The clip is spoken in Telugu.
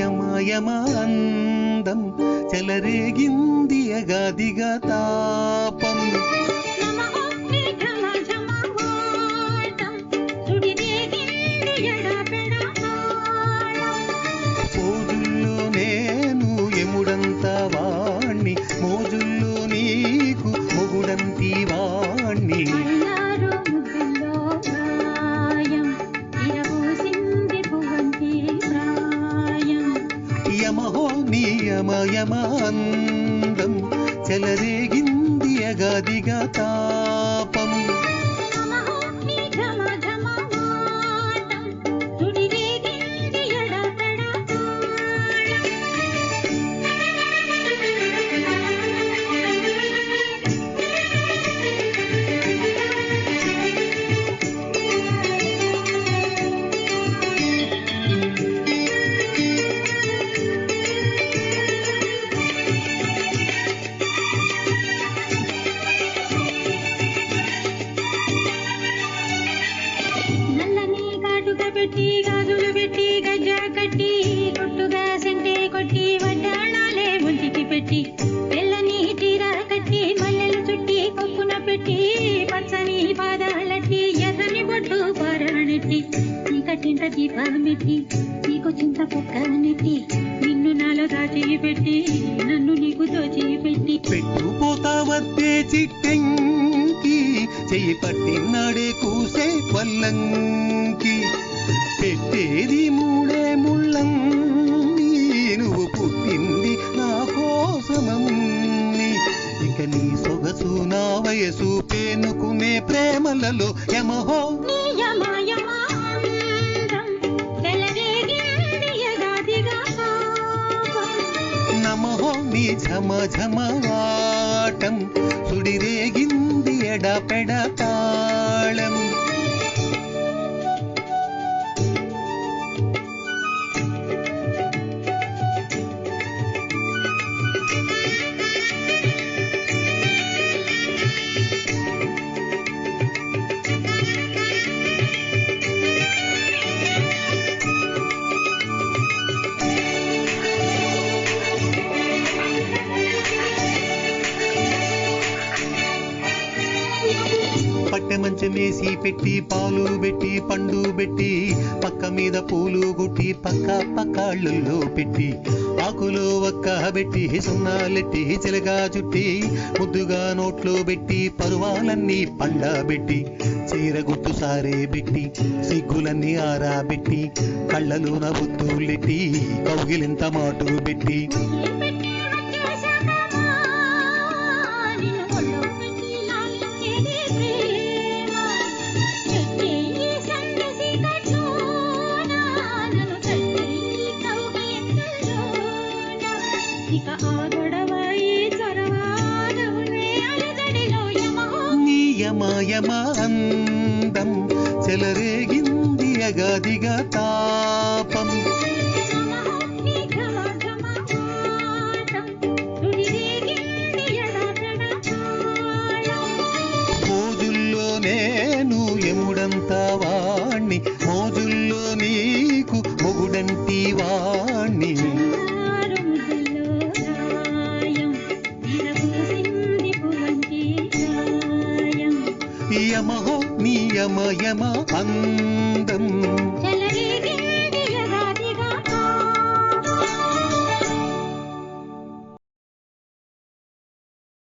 యమ అందం చెలరేగింది అగాదిగా తాపం పోజుల్లో నేను ఎముడంత వాణ్ణి మోజుల్లో నీకు మొగుడంతి వాణ్ణి యమహో నీ యమ అందం చెలరేగింది అగాదిగా తాపం పెట్టి గాజులు పెట్టి గజ్జా కట్టి కొట్టుగా సెంటే కొట్టి వడ్డాణాలే ఒంటికి పెట్టి తెల్లని చీర కట్టి మల్లెలు చుట్టి కొప్పున పెట్టి పచ్చని పాదాలట్టి ఎర్రని బొట్టు పారనెట్టి చీకటింట దీపాలు మెట్టి నీకు చింత పక్క నెట్టి నిన్ను నాలో దాచి పెట్టి నన్ను నీకు దోచి పెట్టి పెట్టుపోతావద్దే చిట్టెంకి చెయ్యి పట్టినాడే కూసే పల్లంకి పెట్టేది మూడే ముళ్ళం నువ్వు పుట్టింది నా కోసమమ్మి ఇక నీ సొగసు నా వయసు పేనుకునే ప్రేమలలో యమహో నమహో నీ ఝమ ఝమ వాటం సుడిరేగింది ఎడపెడ తాళం పట్టె మంచమేసి పెట్టి పాలు పెట్టి పండు పెట్టి పక్క మీద పూలు గుట్టి పక్క పక్కాళ్ళల్లో పెట్టి ఆకులో ఒక్క పెట్టి సున్నాలెట్టి చిలగా చుట్టి ముద్దుగా నోట్లో పెట్టి పరువాలన్నీ పండబెట్టి చీర గుట్టు సారే పెట్టి సిగ్గులన్నీ ఆరాబెట్టి కళ్ళలో నవ్వుతులెట్టి కౌగిలింత మాటు పెట్టి నీ యమ అందం చెలరేగింది అగాదిగా తాపం మోజుల్లో నేను ఎముడంత వాణ్ణి మోజుల్లో నీకు మొగుడంటి వాణ్ణి యమహో నీ యమ అందం